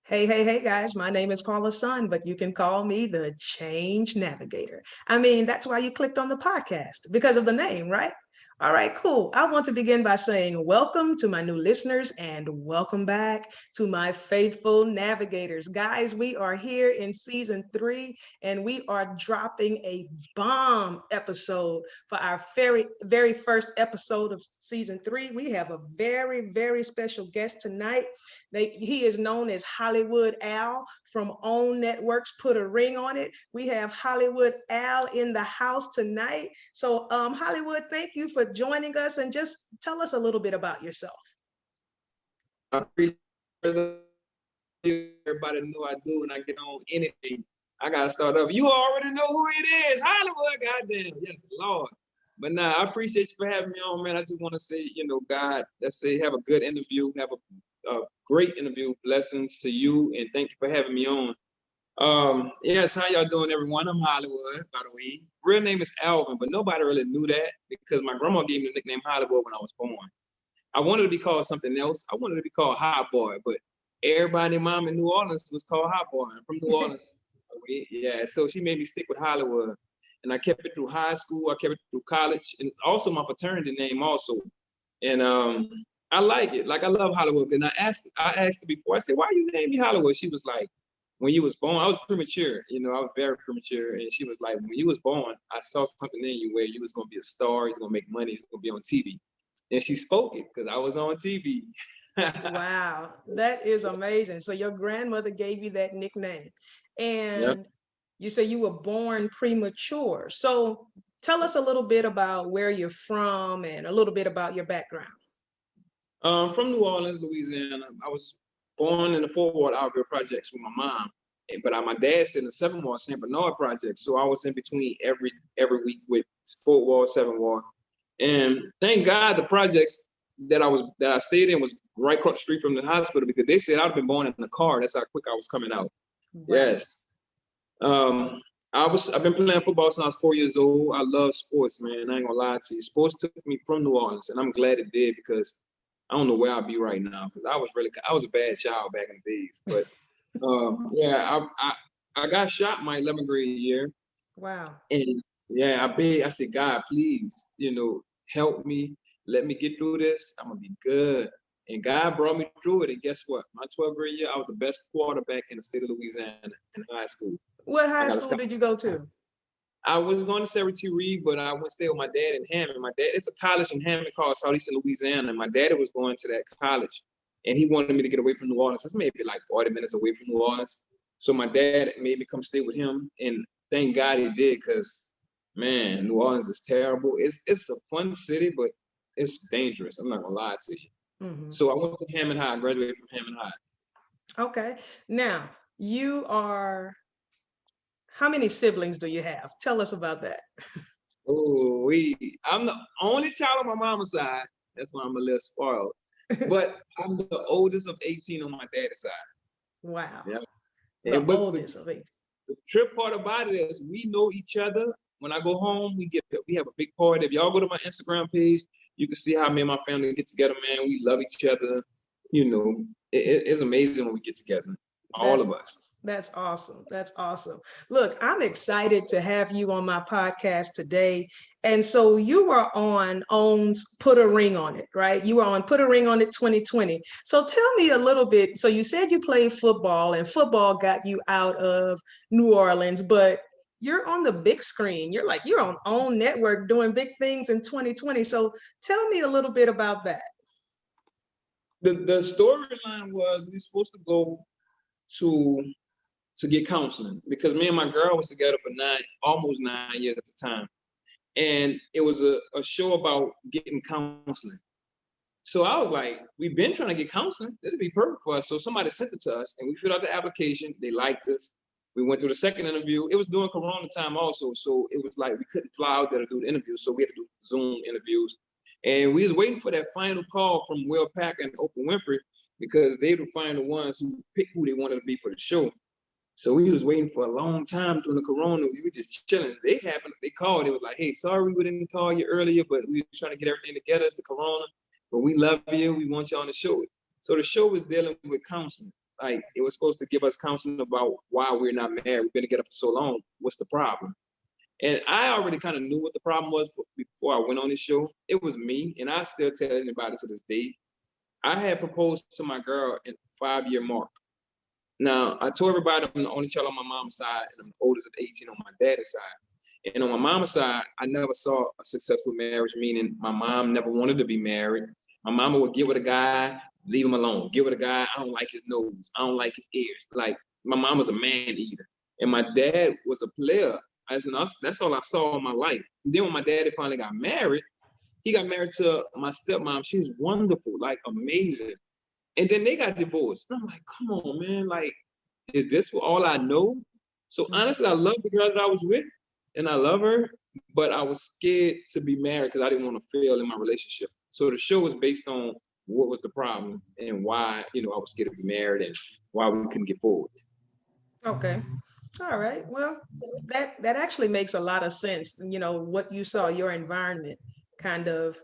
Hey, guys, my name is Paula Sun, but you can call me the Change Navigator. I mean, that's why you clicked on the podcast because of the name, right? All right, cool. I want to begin by saying welcome to my new listeners and welcome back to my faithful navigators. Guys, we are here in season 3 and we are dropping a bomb episode for our very first episode of season 3. We have a very special guest tonight. He is known as Hollywood Al from OWN Networks. Put a ring on it. We have Hollywood Al in the house tonight. So, Hollywood, thank you for joining us, and just tell us a little bit about yourself. I appreciate everybody know I do when I get on anything. I gotta start up. You already know who it is, Hollywood. Goddamn, yes, Lord. But nah, I appreciate you for having me on, man. I just want to say, God, let's say have a good interview, have a great interview. Blessings to you, and thank you for having me on. Yes, how y'all doing, everyone? I'm Hollywood, by the way. Real name is Alvin, but nobody really knew that because my grandma gave me the nickname Hollywood when I was born. I wanted to be called something else. I wanted to be called Hot Boy, but everybody, mom in New Orleans was called Hot Boy. I'm from New Orleans. Yeah, so she made me stick with Hollywood. And I kept it through high school. I kept it through college, and also my fraternity name also. And I like it. Like I love Hollywood. And I asked her before. I said, "Why you name me Hollywood?" She was like, "When you was born, I was premature. I was very premature." And she was like, "When you was born, I saw something in you where you was gonna be a star. You was gonna make money. You was gonna be on TV." And she spoke it because I was on TV. Wow, that is amazing. So your grandmother gave you that nickname, Yep. and you say you were born premature. So tell us a little bit about where you're from and a little bit about your background. From New Orleans, Louisiana. I was born in the Fort Ward Outdoor Projects with my mom, but my dad stayed in the Seven Ward St. Bernard Project, so I was in between every week with Fort Ward, Seven Ward, and thank God the projects that I stayed in was right across the street from the hospital because they said I'd have been born in the car. That's how quick I was coming out. Wow. Yes. Um, I've been playing football since I was 4 years old. I love sports, man. I ain't gonna lie to you. Sports took me from New Orleans, and I'm glad it did because I don't know where I'd be right now because I was a bad child back in the days. But yeah, I got shot my 11th grade year, Wow. and yeah, I said, God, please, help me, let me get through this. I'm gonna be good. And God brought me through it. And guess what? My 12th grade year, I was the best quarterback in the state of Louisiana in high school. What I high got a school scholarship. did you go to? I was going to Syracuse Reed, but I went to stay with my dad in Hammond. My dad, it's a college in Hammond called Southeastern Louisiana. And my daddy was going to that college, and he wanted me to get away from New Orleans. It's maybe like 40 minutes away from New Orleans. So my dad made me come stay with him, and thank God he did, because man, New Orleans is terrible. It's a fun city, but it's dangerous. I'm not gonna lie to you. Hmm. So I went to Hammond High. I graduated from Hammond High. Okay. Now, you are, how many siblings do you have? Tell us about that. Oh, I'm the only child on my mama's side. That's why I'm a little spoiled. But I'm the oldest of 18 on my daddy's side. Wow. Yeah. The But oldest of eight. the trip part about it is we know each other. When I go home, we have a big party. If y'all go to my Instagram page, you can see how me and my family get together, man. We love each other. It's amazing when we get together. All That's of us. that's awesome. That's awesome. Look, I'm excited to have you on my podcast today. And so you were on OWN's Put a Ring on It, right? You were on Put a Ring on It 2020. So tell me a little bit. So you said you played football and football got you out of New Orleans, but you're on the big screen. You're on OWN Network doing big things in 2020. So tell me a little bit about that. The storyline was we were supposed to go to get counseling because me and my girl was together for almost 9 years at the time. And it was a show about getting counseling. So I was like, we've been trying to get counseling. This would be perfect for us. So somebody sent it to us and we filled out the application. They liked us. We went to the second interview. It was during Corona time also. So it was like we couldn't fly out there to do the interviews. So we had to do Zoom interviews. And we was waiting for that final call from Will Packer and Oprah Winfrey because they would find the ones who picked who they wanted to be for the show. So we was waiting for a long time during the Corona. We were just chilling. They called. It was like, hey, sorry we didn't call you earlier, but we were trying to get everything together. It's the Corona, but we love you. We want you on the show. So the show was dealing with counseling. Like it was supposed to give us counseling about why we're not married. We've been together for so long. What's the problem? And I already kind of knew what the problem was before I went on this show. It was me, and I still tell anybody to this day. I had proposed to my girl in 5-year mark. Now, I told everybody I'm the only child on my mom's side, and I'm the oldest of 18 on my dad's side. And on my mom's side, I never saw a successful marriage, meaning my mom never wanted to be married. My mama would get with a guy, leave him alone. Get with a guy, I don't like his nose. I don't like his ears. Like, my mom was a man eater. And my dad was a player. That's all I saw in my life. And then when my daddy finally got married, he got married to my stepmom. She was wonderful, like amazing. And then they got divorced. And I'm like, come on, man. Like, is this all I know? So honestly, I love the girl that I was with, and I love her, but I was scared to be married because I didn't want to fail in my relationship. So the show was based on what was the problem and why, I was scared to be married and why we couldn't get forward. Okay. All right. Well, that actually makes a lot of sense. What you saw, your environment kind of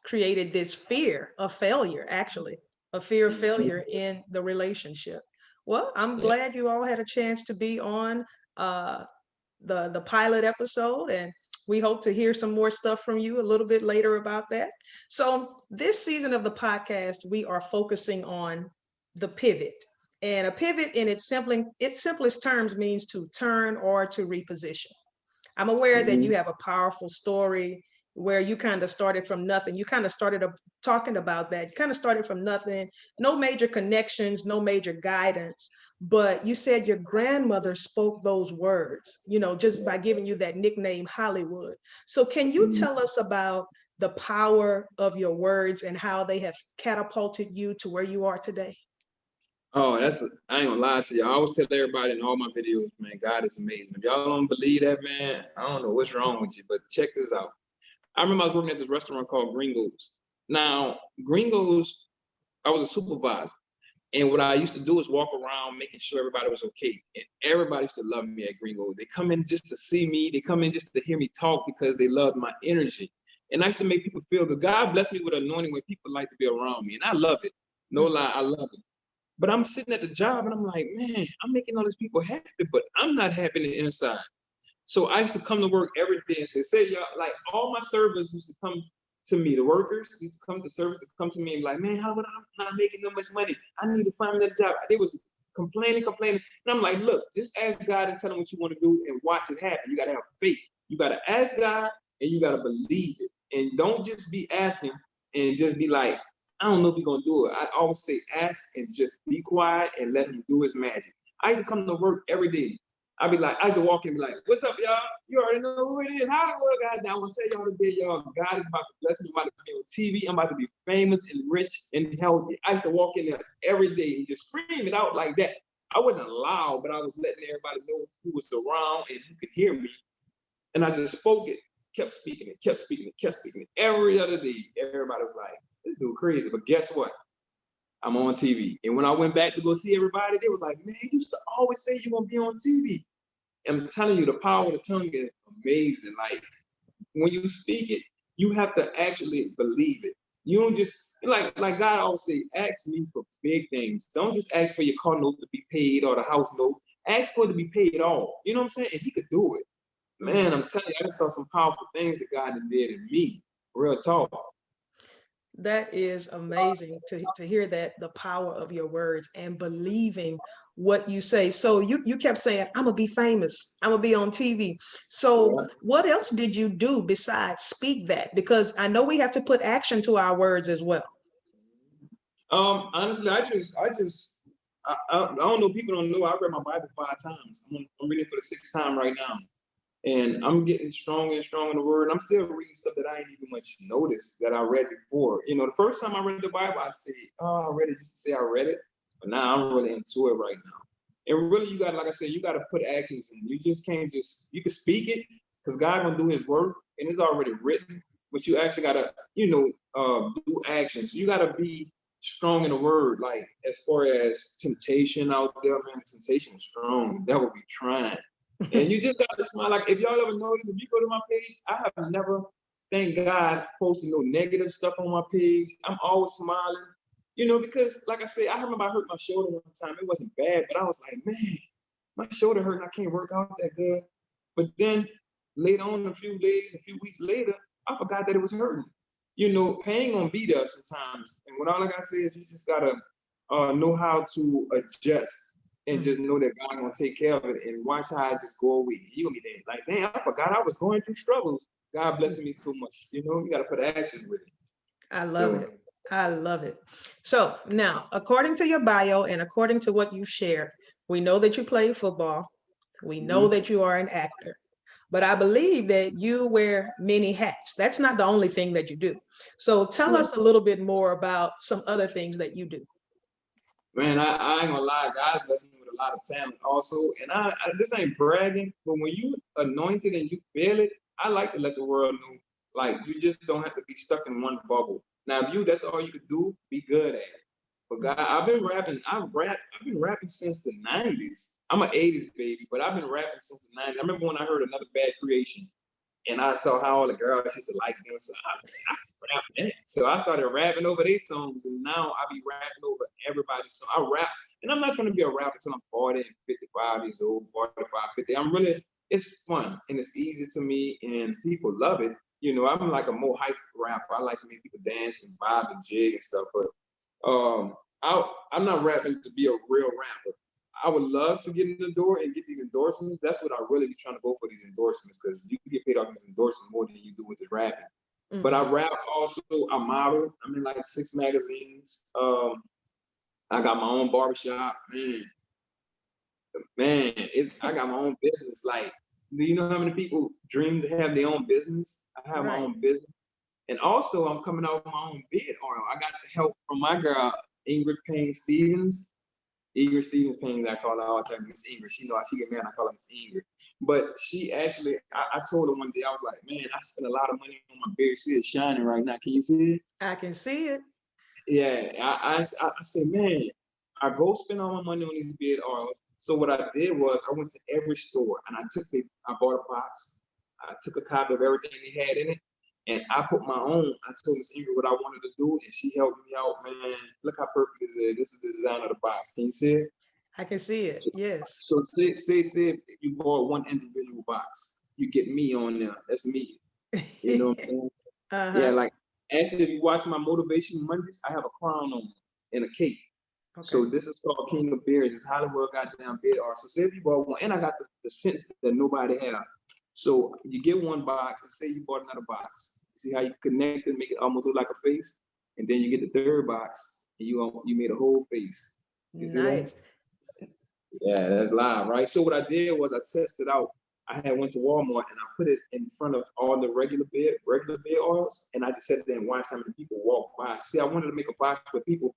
created this fear of failure, actually, a fear of failure in the relationship. Well, I'm Yeah. glad you all had a chance to be on uh, the pilot episode, and we hope to hear some more stuff from you a little bit later about that. So this season of the podcast, we are focusing on the pivot. And a pivot in its simplest terms means to turn or to reposition. I'm aware that you Mhm. have a powerful story where you kind of started from nothing. You kind of started talking about that. You kind of started from nothing, no major connections, no major guidance. But you said your grandmother spoke those words, just by giving you that nickname Hollywood. So, can you Mhm. tell us about the power of your words and how they have catapulted you to where you are today? Oh, I ain't gonna lie to you. I always tell everybody in all my videos, man, God is amazing. If y'all don't believe that, man, I don't know what's wrong with you, but check this out. I remember I was working at this restaurant called Gringos. Now, Gringos, I was a supervisor. And what I used to do is walk around making sure everybody was okay. And everybody used to love me at Gringos. They come in just to see me. They come in just to hear me talk because they love my energy. And I used to make people feel good. God blessed me with anointing when people like to be around me. And I love it. No lie, I love it. But I'm sitting at the job and I'm like, man, I'm making all these people happy, but I'm not happy in the inside. So I used to come to work every day and say y'all, like all my servers used to come to me, the workers used to come to service to come to me and be like, man, how would I'm not making that much money? I need to find another job. They was complaining. And I'm like, look, just ask God and tell him what you want to do and watch it happen. You gotta have faith. You gotta ask God and you gotta believe it. And don't just be asking and just be like, I don't know if he's gonna do it. I always say ask and just be quiet and let him do his magic. I used to come to work every day. I'd be like, I used to walk in and be like, what's up, y'all? You already know who it is. Hollywood, goddamn. I'm gonna tell y'all today, y'all, God is about to bless me. I'm about to be on TV. I'm about to be famous and rich and healthy. I used to walk in there every day and just scream it out like that. I wasn't loud, but I was letting everybody know who was around and who could hear me. And I just spoke it, kept speaking it, kept speaking it, kept speaking it. Every other day, everybody was like, this dude crazy. But guess what? I'm on TV. And when I went back to go see everybody, they were like, man, you used to always say you're gonna be on TV. I'm telling you, the power of the tongue is amazing. Like when you speak it, you have to actually believe it. You don't just like God always say, ask me for big things. Don't just ask for your car note to be paid or the house note. Ask for it to be paid all. You know what I'm saying? And he could do it. Man, I'm telling you, I just saw some powerful things that God did in me. Real talk. That is amazing to hear that the power of your words and believing what you say. So you kept saying, I'm gonna be famous, I'm gonna be on TV. So Yeah. what else did you do besides speak that? Because I know we have to put action to our words as well. Honestly, I don't know. People don't know. I read my Bible 5 times. I'm reading for the 6th time right now. And I'm getting stronger and stronger in the word. I'm still reading stuff that I ain't even much noticed that I read before. The first time I read the Bible, I said, oh, I read it just to say I read it. But now I'm really into it right now. And really, you got, like I said, you got to put actions in. You just can't you can speak it because God gonna do his work and it's already written. But you actually got to, do actions. You got to be strong in the word. Like as far as temptation out there, man, temptation is strong. The devil be trying. And you just got to smile. Like if y'all ever notice, if you go to my page, I have never, thank God, posted no negative stuff on my page. I'm always smiling. You know, because like I said, I remember I hurt my shoulder one time. It wasn't bad, but I was like, man, my shoulder hurt and I can't work out that good. But then later on, a few days, a few weeks later, I forgot that it was hurting. You know, pain gonna be there sometimes. And what all I gotta say is you just gotta know how to adjust and just know that God gonna take care of it and watch how it just go away. You gonna be there like, damn, I forgot I was going through struggles. God blessing me so much. You know, you gotta put actions with it. I love So it. I love it. So now, according to your bio and according to what you shared, we know that you play football. We know that you are an actor, but I believe that you wear many hats. That's not the only thing that you do. So tell us a little bit more about some other things that you do. man, I ain't gonna lie, God blessed me with a lot of talent also. And this ain't bragging, but when you anointed and you feel it, I like to let the world know, like you just don't have to be stuck in one bubble. Now, if that's all you could do, be good at it. But God, I've been rapping since the 90s. I'm an 80s baby, but I've been rapping since the 90s. I remember when I heard Another Bad Creation and I saw how all the girls used to like them. So I rap that. So I started rapping over their songs, and now I be rapping over everybody's song. I rap, and I'm not trying to be a rapper until I'm 40 and 55 years old, 45, 50. It's fun and it's easy to me, and people love it. You know, I'm like a more hype rapper. I like to make people dance and vibe and jig and stuff, but I'm not rapping to be a real rapper. I would love to get in the door and get these endorsements. That's what I really be trying to go for, these endorsements, because you can get paid off these endorsements more than you do with this rapping. But I rap also, I model. I'm in like 6 magazines. I got my own barbershop. I got my own business. Like, do you know how many people dream to have their own business? I have my own business. And also, I'm coming out with my own beard oil. I got the help from my girl, Ingrid Payne Stevens. Ingrid Stevens Payne, I call her all the time, Miss Ingrid. She know how she get mad, I call her Miss Ingrid. But she actually, I told her one day, I was like, man, I spent a lot of money on my beard. See it shining right now. Can you see it? I can see it. Yeah, I said, man, I go spend all my money on these beard oils. So what I did was I went to every store and I bought a box. I took a copy of everything they had in it. And I put my own. I told Miss Ingrid what I wanted to do, and she helped me out. Man, look how perfect this is. This is the design of the box. Can you see it? I can see it. Yes. So say if you bought one individual box, you get me on there. That's me. You know what I'm saying? Yeah, like actually, if you watch my Motivation Mondays, I have a crown on and a cape. Okay. So this is called King of Beards. It's Hollywood goddamn beard art. So say if you bought one, and I got the scents that nobody had. So you get one box, and say you bought another box. See how you connect it, make it almost look like a face, and then you get the third box, and you made a whole face. You nice. Yeah, that's live, right? So what I did was I tested out. I went to Walmart and I put it in front of all the regular beard oils, and I just sat there and watched how many people walk by. See, I wanted to make a box where people,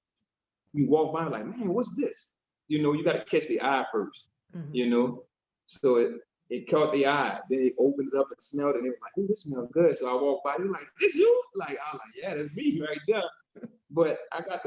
you walk by like, man, what's this? You know, you got to catch the eye first. You know, so it caught the eye. Then it opened it up and smelled it, and it was like, oh, this smells good. So I walked by, they were like, this you? Like, I was like, yeah, that's me right there. But I got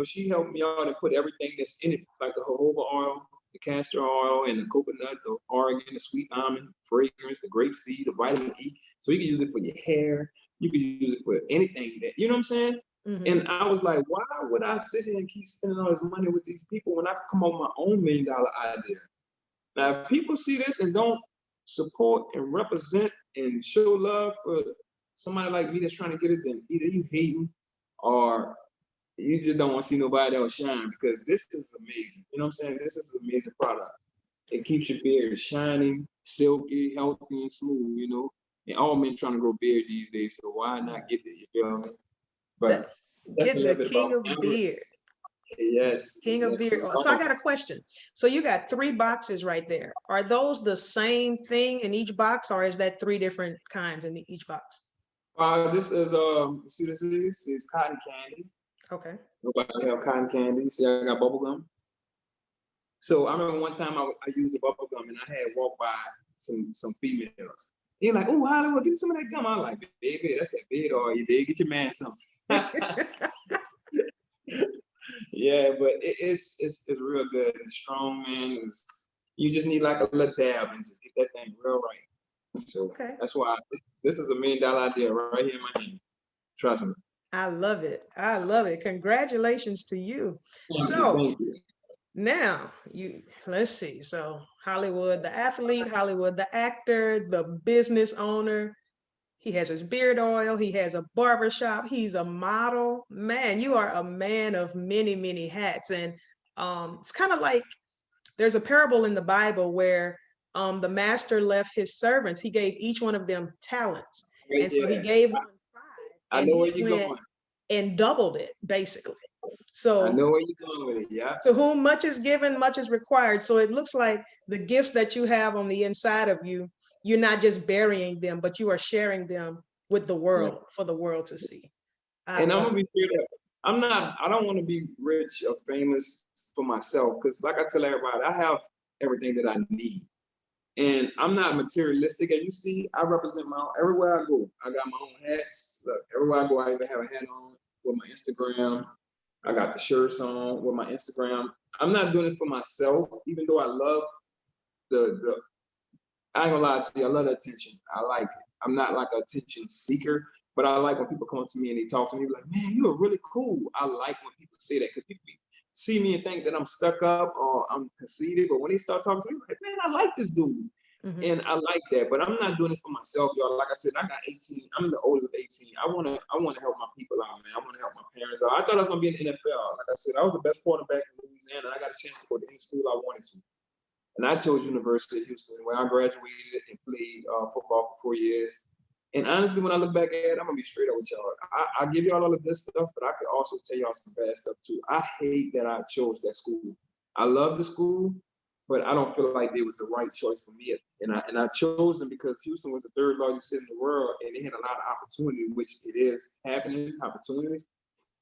she helped me out and put everything that's in it, like the jojoba oil, the castor oil, and the coconut, the oregon, the sweet almond, fragrance, the grapeseed, the vitamin E. So you can use it for your hair. You can use it for anything that, you know what I'm saying? And I was like, why would I sit here and keep spending all this money with these people when I could come up with my own $1 million idea? Now, if people see this and don't support and represent and show love for somebody like me that's trying to get it, then either you hating or you just don't want to see nobody else shine, because this is amazing. You know what I'm saying? This is an amazing product. It keeps your beard shining, silky, healthy, and smooth, you know? And all men trying to grow beard these days, so why not get it? You feel me? But that's get the king of beard. Yes. King of beard. So I got a question. So you got 3 boxes right there. Are those the same thing in each box, or is that 3 different kinds in each box? This is see this is cotton candy. Okay. Nobody have cotton candy. See, I got bubble gum. So I remember one time I used the bubble gum and I had walked by some females. They're like, "Oh, Hollywood, give me some of that gum." I'm like, "Baby, that's that beard oil. You did get your man some." Yeah, but it's real good. It's strong, man. You just need like a little dab and just get that thing real right. So that's why this is a $1 million idea right here in my hand. Trust me. I love it. I love it. Congratulations to you. Thank you, So thank you. now let's see. So Hollywood, the athlete, Hollywood, the actor, the business owner. He has his beard oil. He has a barber shop. He's a model. Man, you are a man of many, many hats. And it's kind of like there's a parable in the Bible where the master left his servants. He gave each one of them talents. Right And so he there. gave one five I and know where he you're went going. and doubled it, basically. I So know where you're going with it. Yeah. to whom much is given, much is required. So it looks like the gifts that you have on the inside of you, you're not just burying them, but you are sharing them with the Yeah. world for the world to see. I And I'm love gonna it. be straight up. I don't want to be rich or famous for myself because, like I tell everybody, I have everything that I need. And I'm not materialistic. As you see, I represent my own, everywhere I go. I got my own hats. Look, everywhere I go, I even have a hat on with my Instagram. I got the shirts on with my Instagram. I'm not doing it for myself, even though I love the I ain't gonna lie to you, I love the attention. I like it. I'm not like an attention seeker, but I like when people come up to me and they talk to me like, man, you are really cool. I like when people say that because people see me and think that I'm stuck up or I'm conceited, but when they start talking to me, like, man, I like this dude. Mhm. And I like that, but I'm not doing this for myself, y'all. Like I said, I got 18. I'm the oldest of 18. I wanna help my people out, man. I wanna help my parents out. I thought I was gonna be in the NFL. Like I said, I was the best quarterback in Louisiana. I got a chance to go to any school I wanted to. And I chose University of Houston, where I graduated and played football for 4 years. And honestly, when I look back at it, I'm gonna be straight up with y'all. I give y'all all the good stuff, but I could also tell y'all some bad stuff too. I hate that I chose that school. I love the school, but I don't feel like it was the right choice for me. And I chose them because Houston was the third largest city in the world, and they had a lot of opportunity, which it is happening, opportunities.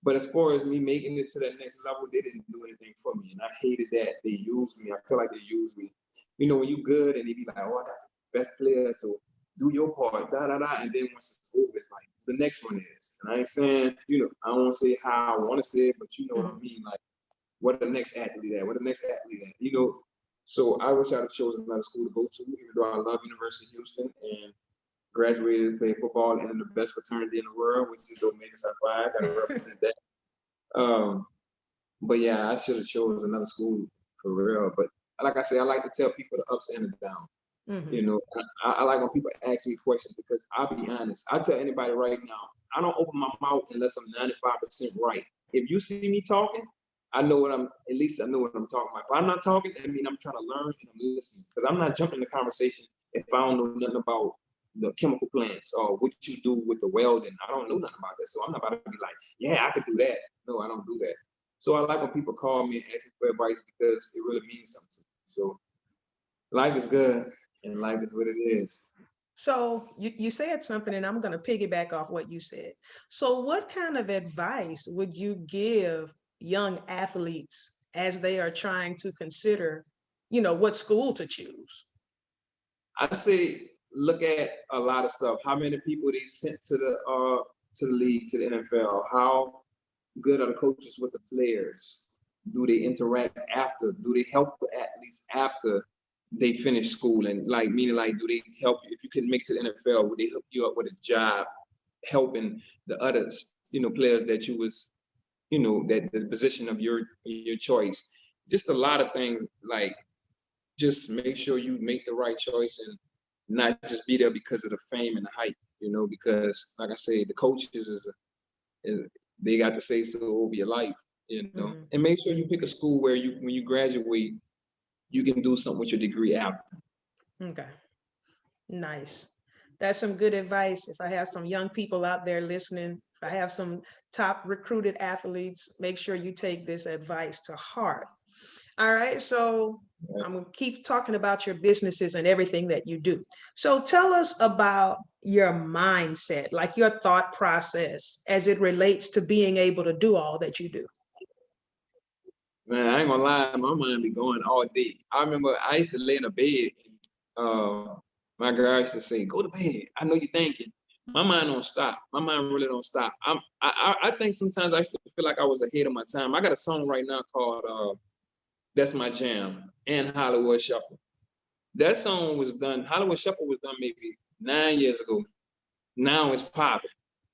But as far as me making it to that next level, they didn't do anything for me. And I hated that they used me. I feel like they used me. You know, when you good and they be like, oh, I got the best player, so do your part, da da da. And then once it's over, it's like the next one is. And I ain't saying, I don't want to say how I want to say it, but you know what I Mhm. mean. Like, what the next athlete at? What the next athlete at? So I wish I'd have chosen another school to go to, even though I love University of Houston and graduated and played football in the best fraternity in the world, which is the Omega Psi Phi. I gotta represent that. Um, but yeah, I should have chose another school for real. But like I say, I like to tell people the ups and the downs. Mhm. You know, I like when people ask me questions because I'll be honest. I tell anybody right now, I don't open my mouth unless I'm 95% right. If you see me talking, I know what at least I know what I'm talking about. If I'm not talking, I mean I'm trying to learn and I'm listening because I'm not jumping the conversation if I don't know nothing about the chemical plants or what you do with the welding. I don't know nothing about that. So I'm not about to be like, yeah, I could do that. No, I don't do that. So I like when people call me and ask me for advice because it really means something to me. So life is good and life is what it is. So you said something, and I'm going to piggyback off what you said. So, what kind of advice would you give young athletes as they are trying to consider, what school to choose? I say look at a lot of stuff. How many people they sent to the league, to the NFL? How good are the coaches with the players? Do they interact after? Do they help the athletes after they finish school? And like meaning like do they help you if you couldn't make it to the NFL? Would they hook you up with a job helping the others, players that you was, that the position of your choice? Just a lot of things like just make sure you make the right choice and not just be there because of the fame and the hype, because like I say, the coaches is they got to say so over your life. Mhm. And make sure you pick a school where when you graduate, you can do something with your degree after. Okay, nice. That's some good advice. If I have some young people out there listening, if I have some top recruited athletes, make sure you take this advice to heart. All right. So I'm going to keep talking about your businesses and everything that you do. So tell us about your mindset, like your thought process as it relates to being able to do all that you do. Man, I ain't gonna lie, my mind be going all day. I remember I used to lay in a bed and my girl used to say, go to bed. I know you're thinking. My mind don't stop. My mind really don't stop. I think sometimes I used to feel like I was ahead of my time. I got a song right now called That's My Jam and Hollywood Shuffle. That song was done, Hollywood Shuffle was done maybe 9 years ago. Now it's popping.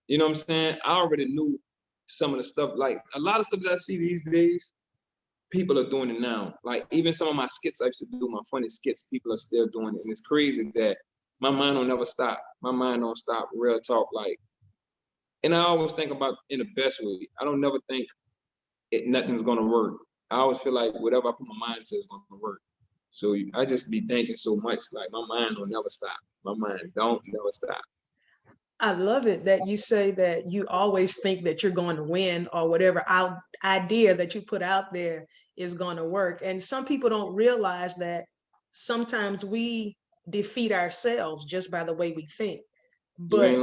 You know what I'm saying? I already knew some of the stuff, like a lot of stuff that I see these days, people are doing it now. Like even some of my skits I used to do, my funny skits, people are still doing it. And it's crazy that my mind don't never stop. My mind don't stop, real talk. Like, and I always think about in the best way. I don't never think nothing's gonna work. I always feel like whatever I put my mind to is gonna work. So I just be thinking so much, like my mind will never stop. My mind don't never stop. I love it that you say that you always think that you're going to win, or whatever idea that you put out there is going to work. And some people don't realize that sometimes we defeat ourselves just by the way we think. You ain't But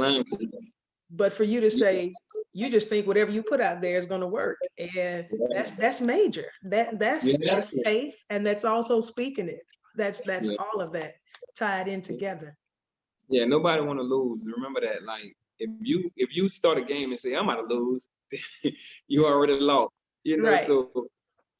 lying. for you to say you just think whatever you put out there is going to work, and that's major. That's Yeah. faith, and that's also speaking it. That's Yeah. all of that tied in together. Yeah, nobody want to lose. Remember that. Like if you start a game and say I'm about to lose, you already lost. You know, Right. so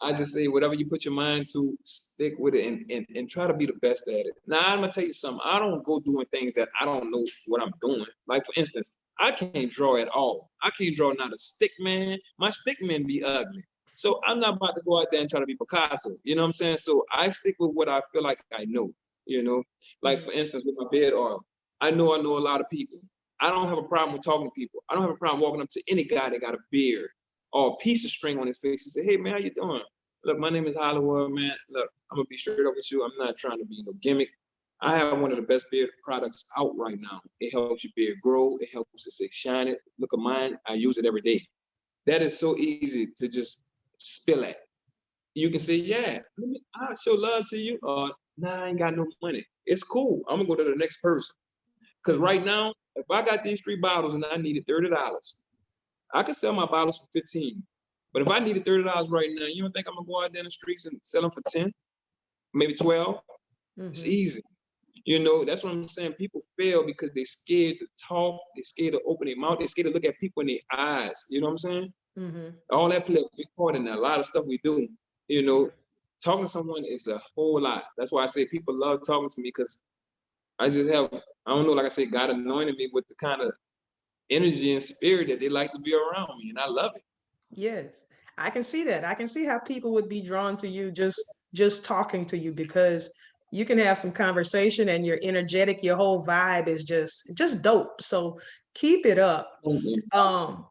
I just say whatever you put your mind to, stick with it and try to be the best at it. Now I'm gonna tell you something. I don't go doing things that I don't know what I'm doing. Like for instance, I can't draw at all. I can't draw not a stick man. My stick man be ugly. So I'm not about to go out there and try to be Picasso. You know what I'm saying? So I stick with what I feel like I know. You know, like for instance with my bed oil. I know a lot of people. I don't have a problem with talking to people. I don't have a problem walking up to any guy that got a beard or a piece of string on his face and say, "Hey man, how you doing? Look, my name is Hollywood, man. Look, I'm gonna be straight up with you. I'm not trying to be no gimmick. I have one of the best beard products out right now. It helps your beard grow. It helps it stay shiny. Look at mine. I use it every day. That is so easy to just spill at. You can say, yeah, I'll show love to you. Nah, I ain't got no money. It's cool. I'm gonna go to the next person. Cause right now, if I got these 3 bottles and I needed $30, I could sell my bottles for 15. But if I needed $30 right now, you don't think I'm gonna go out there in the streets and sell them for 10, maybe 12? It's easy. You know, that's what I'm saying. People fail because they're scared to talk, they're scared to open their mouth, they're scared to look at people in their eyes. You know what I'm saying? All that plays a big part in a lot of stuff we do. You know, talking to someone is a whole lot. That's why I say people love talking to me because I just have, I don't know, like I said, God anointed me with the kind of energy and spirit that they like to be around me, and I love it. Yes, I can see that. I can see how people would be drawn to you just talking to you, because you can have some conversation and you're energetic. Your whole vibe is just dope. So keep it up. Um,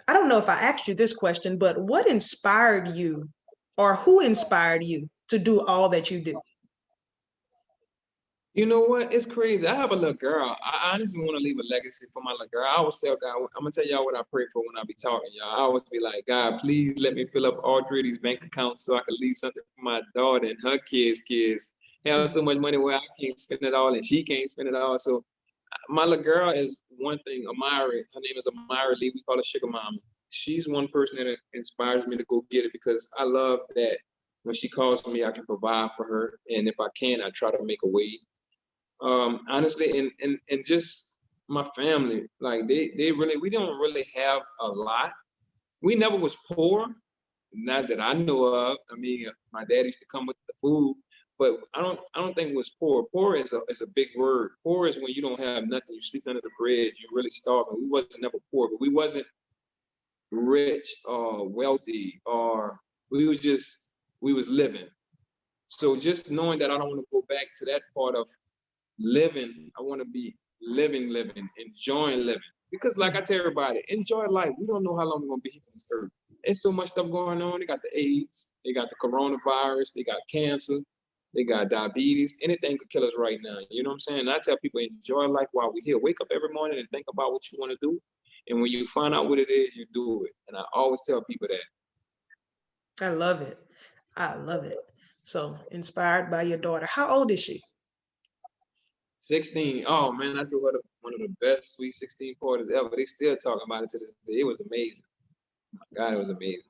I don't know if I asked you this question, but what inspired you, or who inspired you to do all that you do? You know what? It's crazy. I have a little girl. I honestly want to leave a legacy for my little girl. I always tell God, I'm gonna tell y'all what I pray for when I be talking, y'all. I always be like, God, please let me fill up all 3 of these bank accounts so I can leave something for my daughter and her kids. Have so much money where I can't spend it all and she can't spend it all. So my little girl is one thing. Amira, her name is Amira Lee. We call her Sugar Mama. She's one person that inspires me to go get it because I love that when she calls me, I can provide for her, and if I can, I try to make a way. Honestly, and just my family, like they really, we don't really have a lot. We never was poor, not that I know of. I mean, my dad used to come with the food, but I don't think it was poor. Poor is a big word. Poor is when you don't have nothing. You sleep under the bridge. You really starving. We wasn't never poor, but we wasn't rich or wealthy, or we was living. So just knowing that I don't want to go back to that part of living. I want to be living, enjoying living. Because like I tell everybody, enjoy life. We don't know how long we're gonna be here on this earth. There's so much stuff going on. They got the AIDS, they got the coronavirus, they got cancer, they got diabetes. Anything could kill us right now. You know what I'm saying? And I tell people enjoy life while we're here. Wake up every morning and think about what you want to do. And when you find out what it is, you do it. And I always tell people that. I love it. I love it. So inspired by your daughter. How old is she? 16. Oh man, I threw her one of the best Sweet 16 parties ever. They still talking about it to this day. It was amazing. God, it was amazing.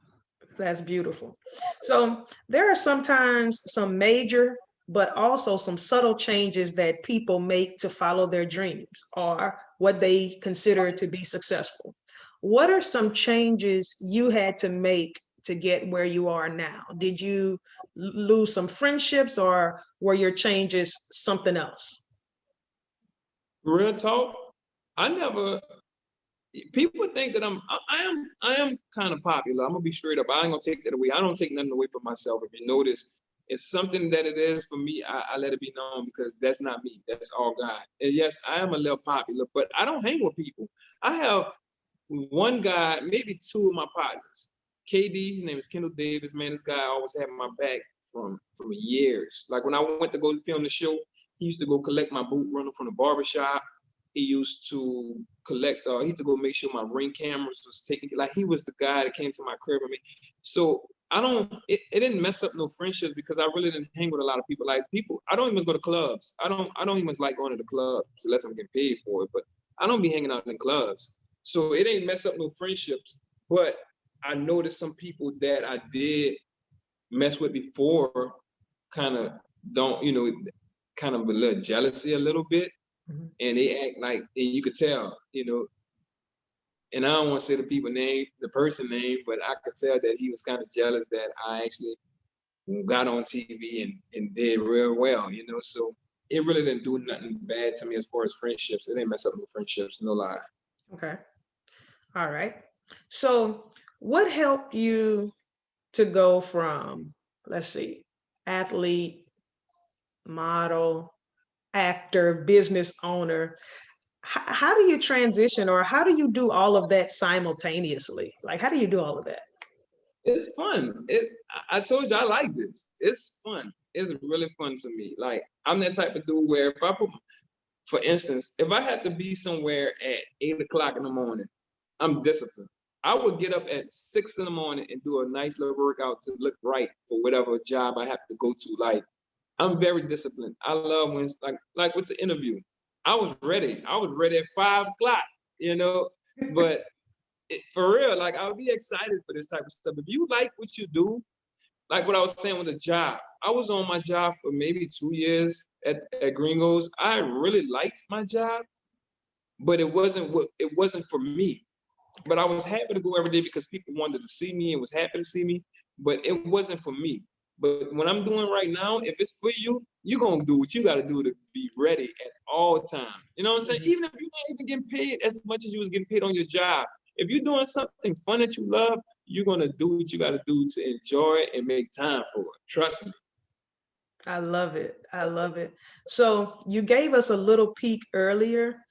That's beautiful. So there are sometimes some major, but also some subtle changes that people make to follow their dreams or what they consider to be successful. What are some changes you had to make to get where you are now? Did you lose some friendships, or were your changes something else? Real talk, I never people think that I am kind of popular. I'm gonna be straight up. I ain't gonna take that away. I don't take nothing away from myself. If you notice, it's something that it is for me. I let it be known because that's not me. That's all God. And yes, I am a little popular, but I don't hang with people. I have one guy, maybe two of my partners. KD, his name is Kendall Davis. Man, this guy always had my back from years. Like when I went to go film the show, he used to go collect my boot runner from the barbershop. He used to collect. He used to go make sure my ring cameras was taken. Like he was the guy that came to my crib with me. So I don't. It didn't mess up no friendships because I really didn't hang with a lot of people. Like people, I don't even go to clubs. I don't even like going to the clubs unless I'm getting paid for it. But I don't be hanging out in clubs. So it ain't mess up no friendships. But I noticed some people that I did mess with before kind of don't, kind of a little jealousy a little bit. Mhm. And they act like, and you could tell, and I don't want to say the person name, but I could tell that he was kind of jealous that I actually got on TV and did real well, so it really didn't do nothing bad to me as far as friendships. It didn't mess up no friendships, no lie. Okay. All right. So what helped you to go from, let's see, athlete, model, actor, business owner? How do you transition, or how do you do all of that simultaneously? Like, how do you do all of that? It's fun. I told you I like this. It's fun. It's really fun to me. Like I'm that type of dude where for instance, if I had to be somewhere at 8 o'clock in the morning, I'm disciplined. I would get up at 6 in the morning and do a nice little workout to look right for whatever job I have to go to. Like I'm very disciplined. I love when like with the interview. I was ready. I was ready at 5 o'clock, but for real, like I'll be excited for this type of stuff. If you like what you do, like what I was saying with the job, I was on my job for maybe 2 years at Gringos. I really liked my job, but it wasn't for me. But I was happy to go every day because people wanted to see me and was happy to see me, but it wasn't for me. But what I'm doing right now, if it's for you, you're gonna do what you gotta do to be ready at all times. You know what I'm saying? Mhm. Even if you're not even getting paid as much as you was getting paid on your job, if you're doing something fun that you love, you're gonna do what you gotta do to enjoy it and make time for it. Trust me. I love it. I love it. So you gave us a little peek earlier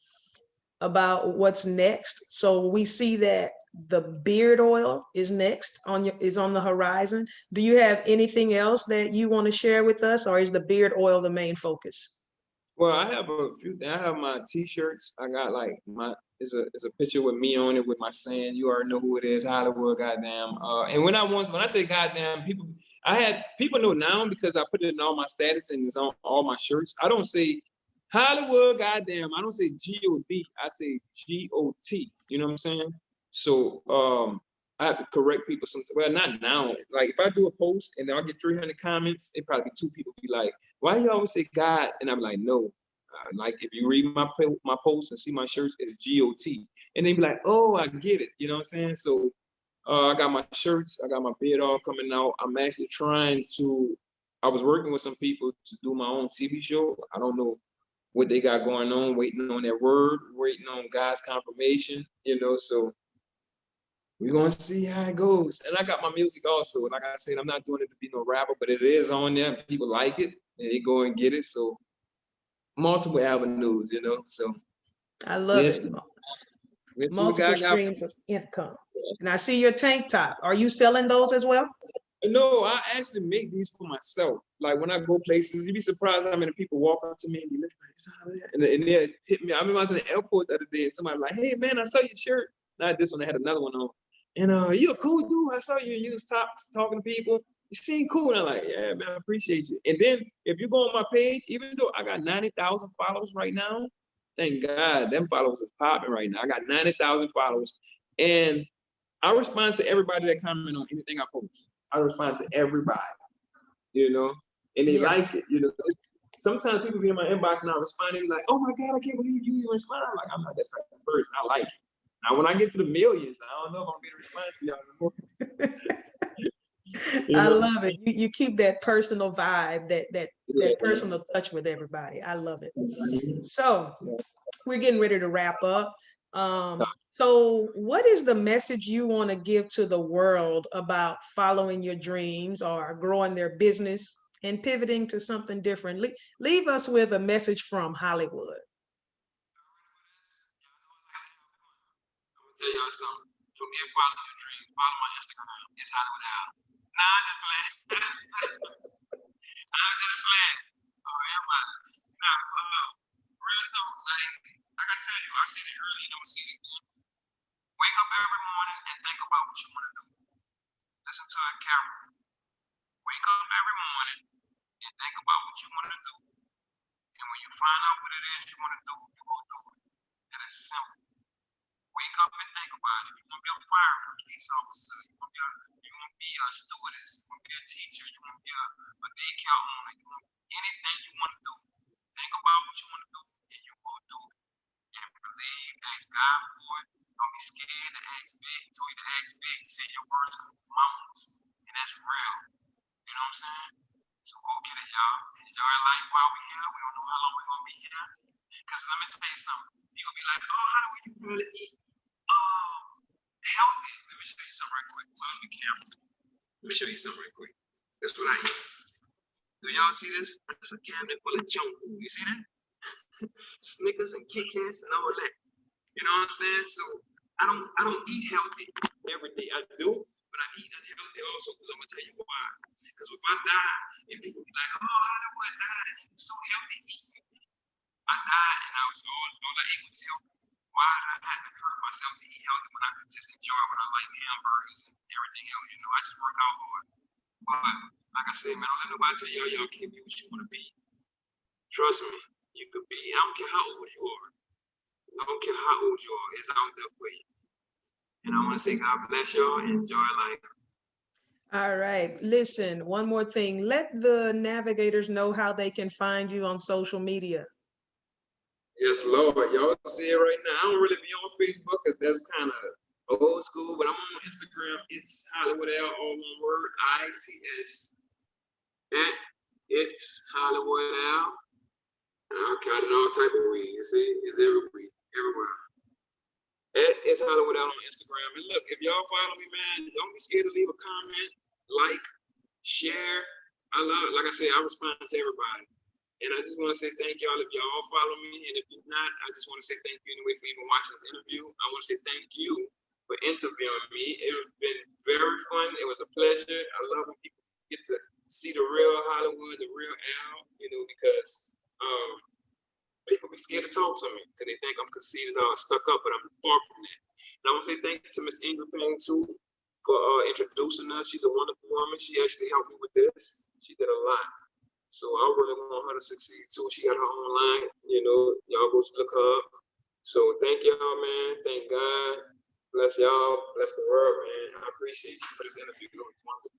about what's next. So we see that the beard oil is next is on the horizon. Do you have anything else that you want to share with us, or is the beard oil the main focus? Well, I have a few things. I have my T-shirts. I got like it's a picture with me on it with my saying. You already know who it is, Hollywood, goddamn. And when I say goddamn, I had people know now because I put it in all my status and it's on all my shirts. I don't say Hollywood, goddamn. I don't say God. I say GOT. You know what I'm saying? So I have to correct people sometimes. Well, not now. Like if I do a post and I'll get 300 comments, it probably be two people be like, "Why you always say God?" And I'm like, "No." Like if you read my posts and see my shirts, it's GOT, and they be like, "Oh, I get it." You know what I'm saying? So I got my shirts, I got my beard all coming out. I'm actually trying to. I was working with some people to do my own TV show. I don't know what they got going on, waiting on their word, waiting on God's confirmation. So we're gonna see how it goes. And I got my music also. Like I said, I'm not doing it to be no rapper, but it is on there. People like it and they go and get it. So multiple avenues, So I love let's it. let's see what Multiple God got. streams of income. And I see your tank top. Are you selling those as well? No, I actually make these for myself. Like when I go places, you'd be surprised how many people walk up to me and be like, "It's out of there," and they hit me. I remember I was in the airport the other day and somebody was like, "Hey man, I saw your shirt." Not this one, I had another one on. And you a cool dude. I saw you. You was talking to people. You seem cool. And I'm like, yeah, man, I appreciate you. And then if you go on my page, even though I got 90,000 followers right now, thank God, them followers is popping right now. I got 90,000 followers. And I respond to everybody that comment on anything I post. I respond to everybody, and they Yeah. like it. Sometimes people be in my inbox and I respond, and be like, "Oh my God, I can't believe you even respond." I'm like, I'm not that type of person. I like it. Now, when I get to the millions, I don't know if I'm gonna be able to respond to y'all anymore. I You love it. You keep that personal vibe, that know? personal touch with everybody. I love it. Yeah. So we're getting ready to wrap up. So what is the message you want to give to the world about following your dreams or growing their business and pivoting to something different? Leave us with a message from Hollywood. I'm gonna tell y'all something. Forget follow your dreams. Follow my Instagram. It's Hollywood Al. Nah, I'm just playing. I'm just playing. Oh, everybody. Nah, real talk. Like I tell you, I said it earlier. Don't see it again. Wake up every morning and think about what you want to do. Listen to it carefully. Wake up every morning and think about what you want to do. And when you find out what it is you want to do, you go do it. It is simple. Wake up and think about it. You want to be a fireman, a police officer. You want to be a stewardess. You want to be a teacher. You want to be a daycare owner. You want anything you want to do. Think about what you want to do, and you go do it. And believe, ask God for it. Don't be scared to ask big. He told you to ask big. He said your words can move mountains, and that's real. You know what I'm saying? So go get it, y'all. Enjoy life while we're here. We don't know how long we're gonna be here. Because let me tell you something. You're gonna be like, oh, how do you really eat? Healthy. Let me show you something right quick. Put on the camera. Let me show you something right quick. This is what I eat. Do y'all see this? It's a cabinet full of junk food. You see that? Snickers and Kit Kats and all that. You know what I'm saying? So I don't eat healthy every day. I do, but I eat unhealthy also because I'm gonna tell you why. Because if I die and people be like, oh, how do I die? So healthy. I died and I was all I ate was healthy. Why did I have to hurt myself to eat healthy when I could just enjoy what I like hamburgers and everything else? You know, I just work out hard. But like I said, man, don't let nobody tell y'all can't be what you want to be. Trust me, you could be. I don't care how old you are. I don't care how old you are. It's out there for you. And I want to say God bless y'all and enjoy life. All right. Listen, one more thing. Let the navigators know how they can find you on social media. Yes, Lord. Y'all see it right now. I don't really be on Facebook because that's kind of old school, but I'm on Instagram. It's Hollywood Al, all one word, ITS. At it's Hollywood Al. And I got it all type of weed. You see, it's everywhere. At it's Hollywood Al on Instagram. And look, if y'all follow me, man, don't be scared to leave a comment, like, share. Like I said, I respond to everybody. And I just want to say thank y'all if y'all follow me. And if you're not, I just want to say thank you anyway for even watching this interview. I want to say thank you for interviewing me. It's been very fun. It was a pleasure. I love when people get to see the real Hollywood, the real Al, you know, because people be scared to talk to me because they think I'm conceited or stuck up, but I'm far from that. And I want to say thank you to Miss Ingrid Payne too for introducing us. She's a wonderful woman. She actually helped me with this. She did a lot. So I really want her to succeed too. She got her own line, you know, y'all go look her up. So thank y'all, man. Thank God. Bless y'all. Bless the world, man. I appreciate you for this interview. It was wonderful.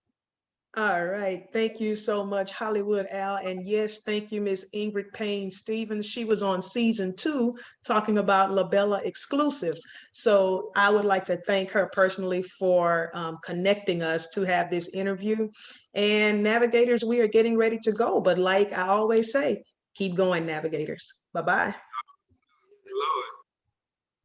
All right. Thank you so much, Hollywood Al. And yes, thank you, Miss Ingrid Payne Stevens. She was on season 2 talking about Labella exclusives. So I would like to thank her personally for connecting us to have this interview. And navigators, we are getting ready to go. But like I always say, keep going, navigators. Bye-bye. Lord.